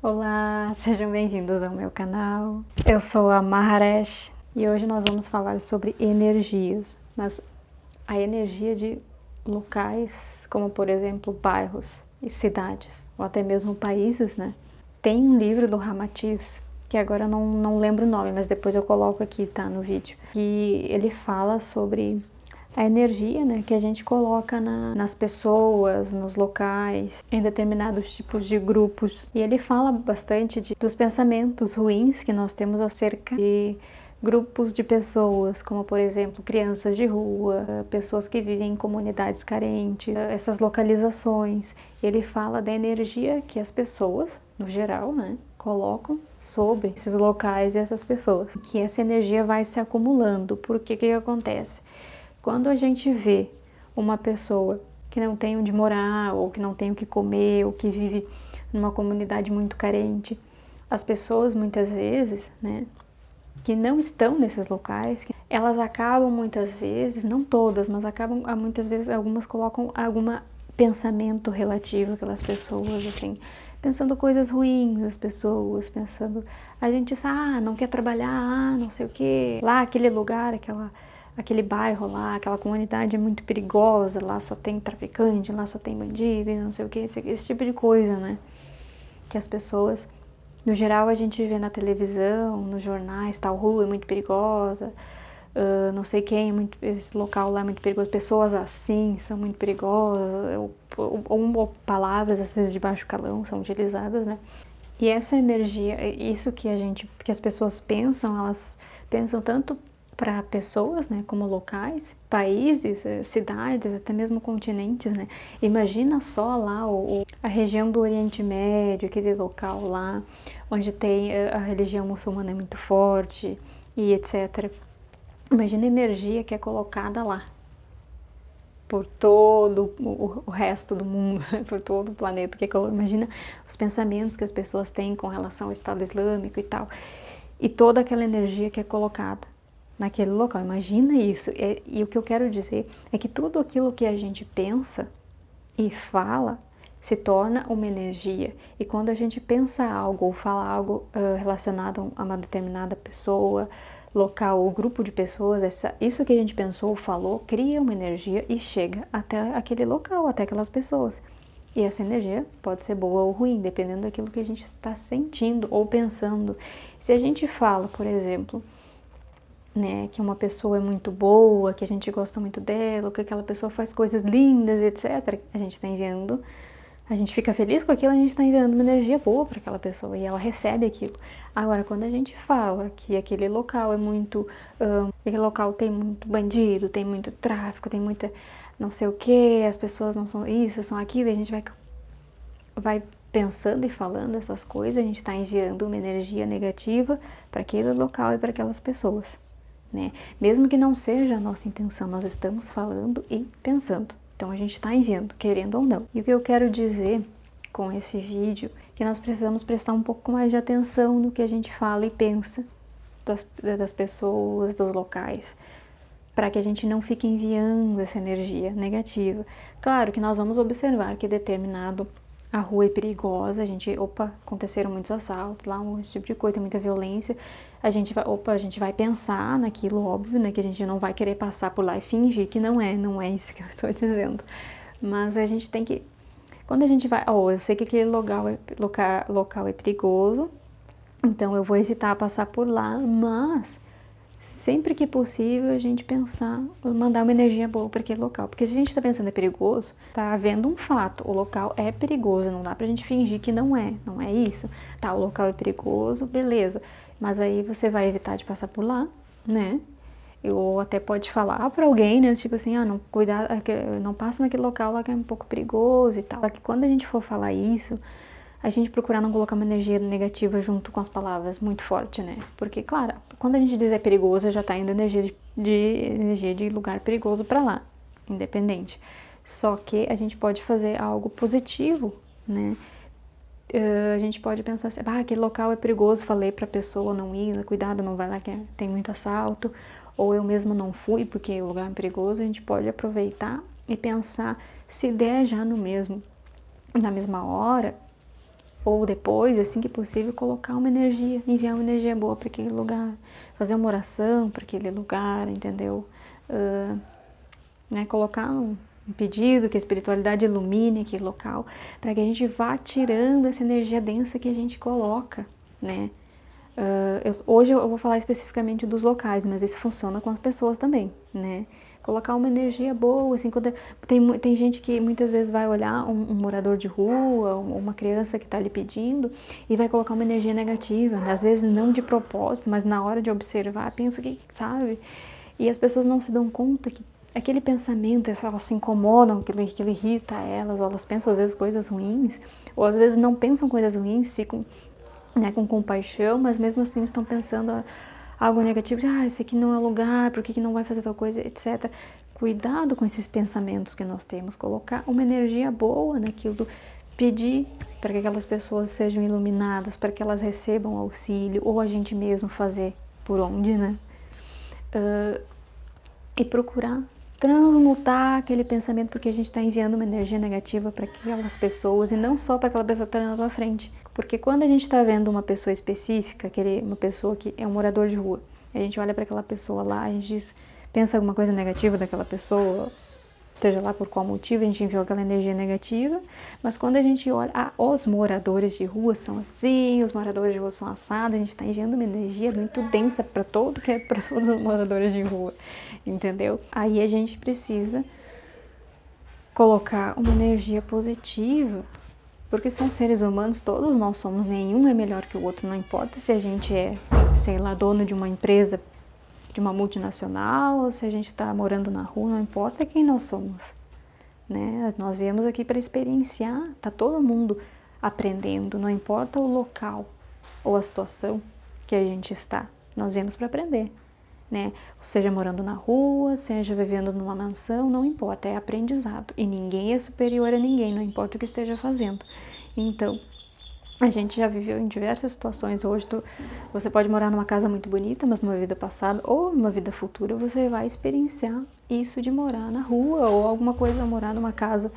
Olá, sejam bem-vindos ao meu canal. Eu sou a Maharesh e hoje nós vamos falar sobre energias, mas a energia de locais, como por exemplo bairros e cidades, ou até mesmo países, né? Tem um livro do Ramatiz, que agora eu não lembro o nome, mas depois eu coloco aqui, tá, no vídeo. E ele fala sobre a energia, né, que a gente coloca nas pessoas, nos locais, em determinados tipos de grupos. E ele fala bastante dos pensamentos ruins que nós temos acerca de grupos de pessoas, como por exemplo crianças de rua, pessoas que vivem em comunidades carentes, essas localizações. Ele fala da energia que as pessoas, no geral, né, colocam sobre esses locais e essas pessoas, que essa energia vai se acumulando. Porque que acontece? Quando a gente vê uma pessoa que não tem onde morar, ou que não tem o que comer, ou que vive numa comunidade muito carente, as pessoas muitas vezes, né, que não estão nesses locais, elas acabam muitas vezes, não todas, mas acabam muitas vezes, algumas colocam algum pensamento relativo àquelas pessoas, assim, pensando coisas ruins das pessoas, pensando, a gente não quer trabalhar, não sei o que, lá aquele lugar, aquele bairro lá, aquela comunidade é muito perigosa, lá só tem traficante, lá só tem bandido e não sei o que, esse tipo de coisa, né, que as pessoas no geral, a gente vê na televisão, nos jornais, tal rua é muito perigosa, não sei quem, esse local lá é muito perigoso, pessoas assim são muito perigosas, ou palavras às vezes de baixo calão são utilizadas, né? E essa energia, isso que as pessoas pensam, elas pensam tanto para pessoas, né, como locais, países, cidades, até mesmo continentes, né? Imagina só lá a região do Oriente Médio, aquele local lá, onde tem a religião muçulmana é muito forte e etc. Imagina a energia que é colocada lá por todo o resto do mundo, por todo o planeta. Imagina os pensamentos que as pessoas têm com relação ao Estado Islâmico e tal, e toda aquela energia que é colocada naquele local. Imagina isso. E o que eu quero dizer é que tudo aquilo que a gente pensa e fala se torna uma energia. E quando a gente pensa algo ou fala algo relacionado a uma determinada pessoa, local ou grupo de pessoas, isso que a gente pensou ou falou cria uma energia e chega até aquele local, até aquelas pessoas. E essa energia pode ser boa ou ruim, dependendo daquilo que a gente está sentindo ou pensando. Se a gente fala, por exemplo, né, que uma pessoa é muito boa, que a gente gosta muito dela, que aquela pessoa faz coisas lindas, etc., a gente está enviando, a gente fica feliz com aquilo, a gente está enviando uma energia boa para aquela pessoa e ela recebe aquilo. Agora, quando a gente fala que aquele local é muito, aquele local tem muito bandido, tem muito tráfico, tem muita não sei o que, as pessoas não são isso, são aquilo, e a gente vai pensando e falando essas coisas, a gente está enviando uma energia negativa para aquele local e para aquelas pessoas. Né? Mesmo que não seja a nossa intenção, nós estamos falando e pensando. Então a gente está enviando, querendo ou não. E o que eu quero dizer com esse vídeo é que nós precisamos prestar um pouco mais de atenção no que a gente fala e pensa das pessoas, dos locais, para que a gente não fique enviando essa energia negativa. Claro que nós vamos observar que a rua é perigosa, aconteceram muitos assaltos lá, esse tipo de coisa, tem muita violência, a gente vai pensar naquilo, óbvio, né, que a gente não vai querer passar por lá e fingir que não é isso que eu estou dizendo, mas a gente tem que, quando a gente vai, eu sei que aquele local é perigoso, então eu vou evitar passar por lá, mas sempre que possível a gente mandar uma energia boa para aquele local. Porque se a gente está pensando é perigoso, tá havendo um fato, o local é perigoso, não dá pra gente fingir que não é isso. Tá, o local é perigoso, beleza, mas aí você vai evitar de passar por lá, né? Ou até pode falar para alguém, né, tipo assim, não, cuidado, não passa naquele local lá que é um pouco perigoso e tal. Só que quando a gente for falar isso, a gente procurar não colocar uma energia negativa junto com as palavras muito forte, né? Porque, claro, quando a gente diz é perigoso, já tá indo energia de lugar perigoso para lá, independente. Só que a gente pode fazer algo positivo, né? A gente pode pensar assim, aquele local é perigoso, falei pra pessoa não ir, cuidado, não vai lá que tem muito assalto, ou eu mesmo não fui porque o lugar é perigoso, a gente pode aproveitar e pensar, se der já na mesma hora, ou depois, assim que possível, colocar uma energia, enviar uma energia boa para aquele lugar, fazer uma oração para aquele lugar, entendeu? Né, colocar um pedido que a espiritualidade ilumine aquele local, para que a gente vá tirando essa energia densa que a gente coloca, né? Hoje eu vou falar especificamente dos locais, mas isso funciona com as pessoas também, né? Colocar uma energia boa, assim, quando tem gente que muitas vezes vai olhar um morador de rua, uma criança que está ali pedindo, e vai colocar uma energia negativa, né? Às vezes não de propósito, mas na hora de observar, pensa que, sabe? E as pessoas não se dão conta que aquele pensamento, elas se incomodam, aquilo irrita elas, ou elas pensam às vezes coisas ruins, ou às vezes não pensam coisas ruins, ficam, né, com compaixão, mas mesmo assim estão pensando algo negativo, de esse aqui não é lugar, por que não vai fazer tal coisa, etc. Cuidado com esses pensamentos que nós temos, colocar uma energia boa naquilo, pedir para que aquelas pessoas sejam iluminadas, para que elas recebam auxílio, ou a gente mesmo fazer por onde, né? E procurar transmutar aquele pensamento, porque a gente está enviando uma energia negativa para aquelas pessoas e não só para aquela pessoa que está na tua frente. Porque quando a gente está vendo uma pessoa específica, uma pessoa que é um morador de rua, a gente olha para aquela pessoa lá, a gente diz, pensa alguma coisa negativa daquela pessoa, seja lá por qual motivo, a gente enviou aquela energia negativa, mas quando a gente olha, os moradores de rua são assim, os moradores de rua são assados, a gente está enviando uma energia muito densa para para todos os moradores de rua, entendeu? Aí a gente precisa colocar uma energia positiva, porque são seres humanos, todos nós somos, nenhum é melhor que o outro, não importa se a gente é, sei lá, dono de uma empresa, de uma multinacional, ou se a gente está morando na rua, não importa quem nós somos, né? Nós viemos aqui para experienciar, tá todo mundo aprendendo, não importa o local ou a situação que a gente está, nós viemos para aprender, né? Seja morando na rua, seja vivendo numa mansão, não importa, é aprendizado e ninguém é superior a ninguém, não importa o que esteja fazendo. Então, a gente já viveu em diversas situações. Hoje você pode morar numa casa muito bonita, mas numa vida passada ou numa vida futura você vai experienciar isso de morar na rua ou alguma coisa, morar numa casa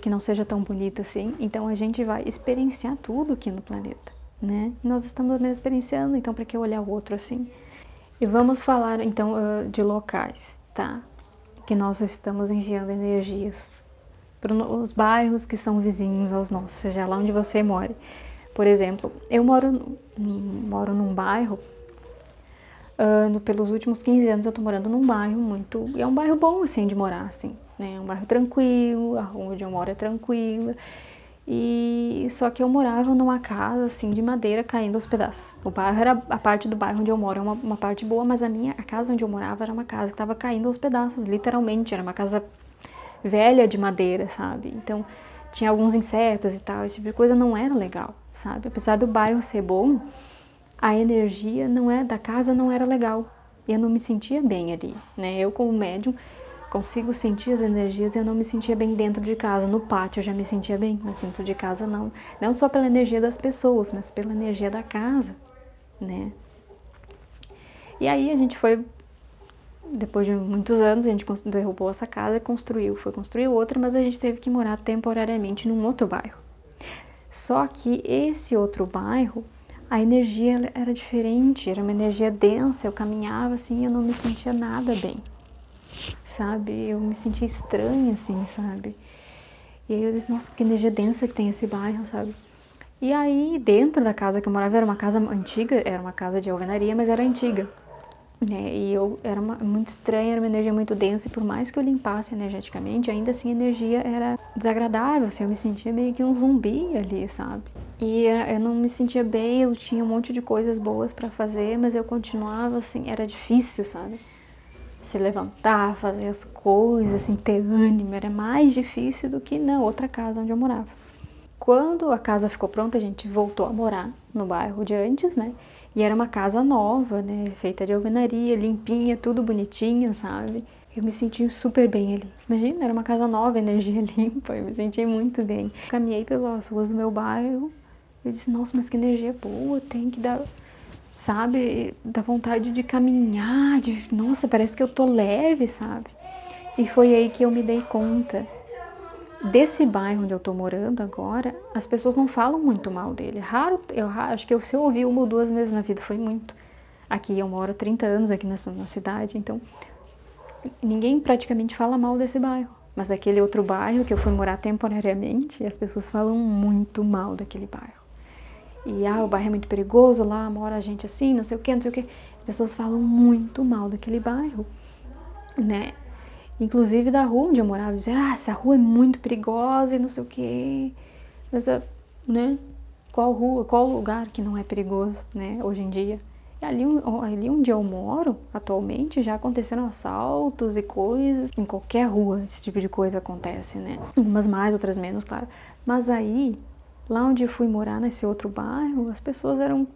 que não seja tão bonita assim. Então a gente vai experienciar tudo aqui no planeta, né? E nós estamos mesmo experienciando, então para que olhar o outro assim? E vamos falar então de locais, tá? Que nós estamos enviando energias para os bairros que são vizinhos aos nossos, seja lá onde você mora. Por exemplo, eu moro num bairro, pelos últimos 15 anos eu tô morando num bairro e é um bairro bom assim de morar, assim, né? É um bairro tranquilo, a rua onde eu moro é tranquila. E só que eu morava numa casa assim de madeira caindo aos pedaços. O bairro era a parte do bairro onde eu moro, é uma parte boa, mas a casa onde eu morava era uma casa que estava caindo aos pedaços, literalmente, era uma casa velha de madeira, sabe? Então tinha alguns insetos e tal, esse tipo de coisa não era legal, sabe? Apesar do bairro ser bom, a energia não é da casa não era legal. Eu não me sentia bem ali, né? Eu como médium consigo sentir as energias e eu não me sentia bem dentro de casa. No pátio eu já me sentia bem, mas dentro de casa não. Não só pela energia das pessoas, mas pela energia da casa, né? E aí a gente foi, depois de muitos anos, a gente derrubou essa casa e foi construir outra, mas a gente teve que morar temporariamente num outro bairro. Só que esse outro bairro, a energia era diferente, era uma energia densa, eu caminhava assim, eu não me sentia nada bem, sabe? Eu me sentia estranha assim, sabe? E aí eu disse, nossa, que energia densa que tem esse bairro, sabe? E aí, dentro da casa que eu morava, era uma casa antiga, era uma casa de alvenaria, mas era antiga, né? E era muito estranha, era uma energia muito densa, e por mais que eu limpasse energeticamente, ainda assim a energia era desagradável, assim, eu me sentia meio que um zumbi ali, sabe? E eu não me sentia bem, eu tinha um monte de coisas boas para fazer, mas eu continuava assim, era difícil, sabe? Se levantar, fazer as coisas, assim, ter ânimo, era mais difícil do que na outra casa onde eu morava. Quando a casa ficou pronta, a gente voltou a morar no bairro de antes, né? E era uma casa nova, né? Feita de alvenaria, limpinha, tudo bonitinho, sabe? Eu me senti super bem ali. Imagina, era uma casa nova, energia limpa, eu me senti muito bem. Caminhei pelas ruas do meu bairro, eu disse, nossa, mas que energia boa, tem que dar, sabe? Dá vontade de caminhar, nossa, parece que eu tô leve, sabe? E foi aí que eu me dei conta desse bairro onde eu tô morando agora, as pessoas não falam muito mal dele. Raro, acho que se eu ouvi uma ou duas vezes na vida foi muito. Aqui eu moro há 30 anos aqui na cidade, então ninguém praticamente fala mal desse bairro. Mas daquele outro bairro que eu fui morar temporariamente, as pessoas falam muito mal daquele bairro. E o bairro é muito perigoso, lá mora gente assim, não sei o que, não sei o que. As pessoas falam muito mal daquele bairro, né? Inclusive da rua onde eu morava, dizer, essa rua é muito perigosa e não sei o que. Mas, né? Qual rua, qual lugar que não é perigoso, né? Hoje em dia. E ali onde eu moro, atualmente, já aconteceram assaltos e coisas. Em qualquer rua esse tipo de coisa acontece, né? Umas mais, outras menos, claro. Mas aí, lá onde eu fui morar, nesse outro bairro, as pessoas eram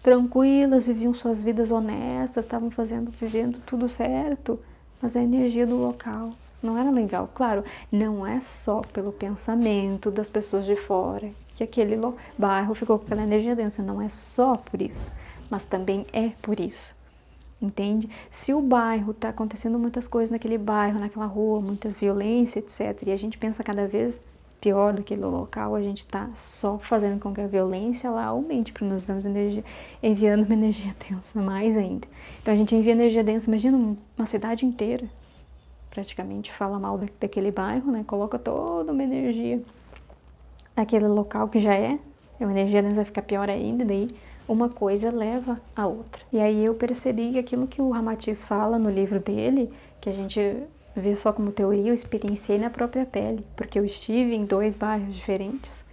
tranquilas, viviam suas vidas honestas, estavam vivendo tudo certo. Mas a energia do local não era legal. Claro, não é só pelo pensamento das pessoas de fora que aquele bairro ficou com aquela energia densa, não é só por isso, mas também é por isso, entende? Se o bairro está acontecendo muitas coisas naquele bairro, naquela rua, muitas violência, etc., e a gente pensa cada vez pior daquele local, a gente está só fazendo com que a violência lá aumente, porque nós estamos enviando uma energia densa mais ainda. Então a gente envia energia densa, imagina uma cidade inteira, praticamente fala mal daquele bairro, né? Coloca toda uma energia naquele local que já é uma energia densa, vai ficar pior ainda, daí uma coisa leva a outra. E aí eu percebi que aquilo que o Ramatiz fala no livro dele, que a gente vê só como teoria, eu experienciei na própria pele, porque eu estive em 2 bairros diferentes,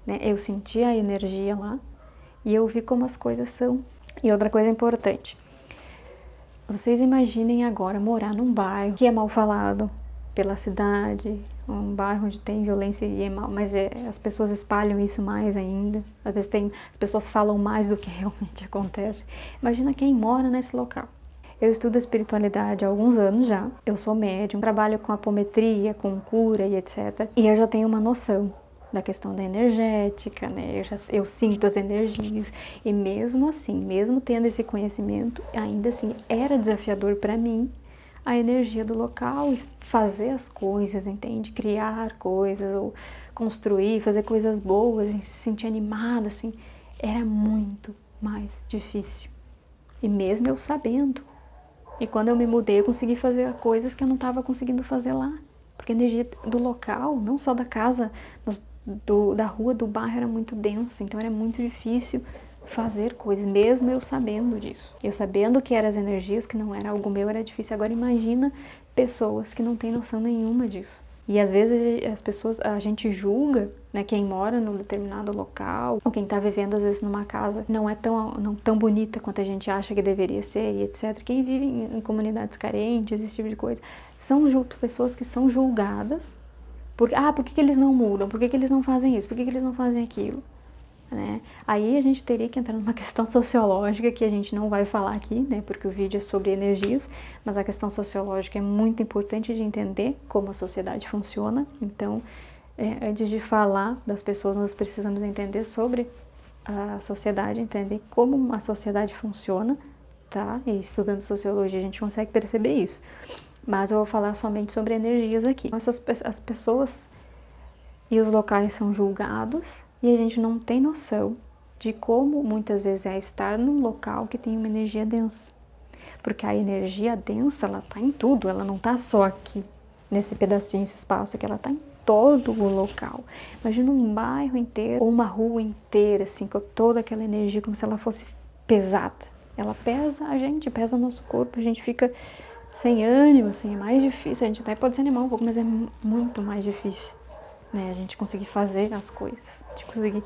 né? Eu senti a energia lá e eu vi como as coisas são. E outra coisa importante, vocês imaginem agora morar num bairro que é mal falado pela cidade, um bairro onde tem violência e é mal, mas as pessoas espalham isso mais ainda. Às vezes as pessoas falam mais do que realmente acontece. Imagina quem mora nesse local. Eu estudo espiritualidade há alguns anos já. Eu sou médium, trabalho com apometria, com cura e etc. E eu já tenho uma noção da questão da energética, né? Eu sinto as energias. E mesmo assim, mesmo tendo esse conhecimento, ainda assim era desafiador para mim a energia do local, fazer as coisas, entende? Criar coisas, ou construir, fazer coisas boas, se sentir animada, assim, era muito mais difícil. E mesmo eu sabendo. E quando eu me mudei, eu consegui fazer coisas que eu não estava conseguindo fazer lá. Porque a energia do local, não só da casa, mas da rua, do bairro, era muito densa. Então era muito difícil fazer coisas, mesmo eu sabendo disso. Eu sabendo que eram as energias, que não era algo meu, era difícil. Agora imagina pessoas que não têm noção nenhuma disso. E às vezes as pessoas, a gente julga, né, quem mora num determinado local, ou quem está vivendo às vezes numa casa não é não tão bonita quanto a gente acha que deveria ser, e etc. Quem vive em comunidades carentes, esse tipo de coisa, são pessoas que são julgadas por que eles não mudam, por que eles não fazem isso, por que eles não fazem aquilo. Né? Aí a gente teria que entrar numa questão sociológica que a gente não vai falar aqui, né? Porque o vídeo é sobre energias, mas a questão sociológica é muito importante de entender como a sociedade funciona. Então, antes de falar das pessoas, nós precisamos entender sobre a sociedade, entender como a sociedade funciona, tá? E estudando sociologia a gente consegue perceber isso. Mas eu vou falar somente sobre energias aqui. As pessoas e os locais são julgados e a gente não tem noção de como muitas vezes é estar num local que tem uma energia densa. Porque a energia densa, ela tá em tudo, ela não tá só aqui, nesse pedacinho, esse espaço aqui, ela tá em todo o local. Imagina um bairro inteiro, ou uma rua inteira, assim, com toda aquela energia, como se ela fosse pesada. Ela pesa a gente, pesa o nosso corpo, a gente fica sem ânimo, assim, é mais difícil. A gente até pode se animar um pouco, mas é muito mais difícil, né? A gente conseguir fazer as coisas, a gente conseguir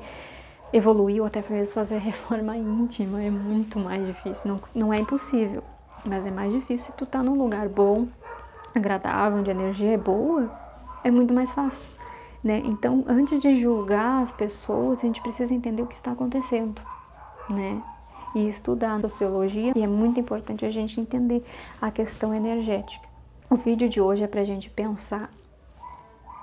evoluir ou até mesmo fazer reforma íntima é muito mais difícil. Não é impossível, mas é mais difícil se tu tá num lugar bom, agradável, onde a energia é boa, é muito mais fácil, né? Então, antes de julgar as pessoas, a gente precisa entender o que está acontecendo, né? E estudar sociologia, e é muito importante a gente entender a questão energética. O vídeo de hoje é pra gente pensar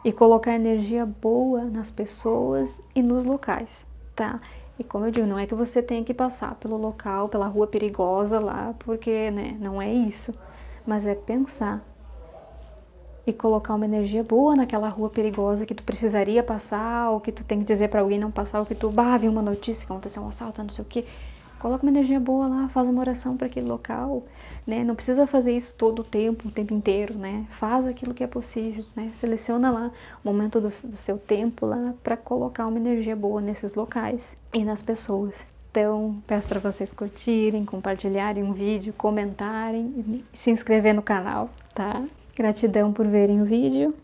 e colocar energia boa nas pessoas e nos locais, tá? E como eu digo, não é que você tenha que passar pelo local, pela rua perigosa lá, porque, né, não é isso. Mas é pensar e colocar uma energia boa naquela rua perigosa que tu precisaria passar, ou que tu tem que dizer para alguém não passar, ou que tu, viu uma notícia que aconteceu um assalto, não sei o que. Coloca uma energia boa lá, faz uma oração para aquele local, né? Não precisa fazer isso todo o tempo inteiro, né? Faz aquilo que é possível, né? Seleciona lá o momento do seu tempo lá para colocar uma energia boa nesses locais e nas pessoas. Então, peço para vocês curtirem, compartilharem o vídeo, comentarem e se inscrever no canal, tá? Gratidão por verem o vídeo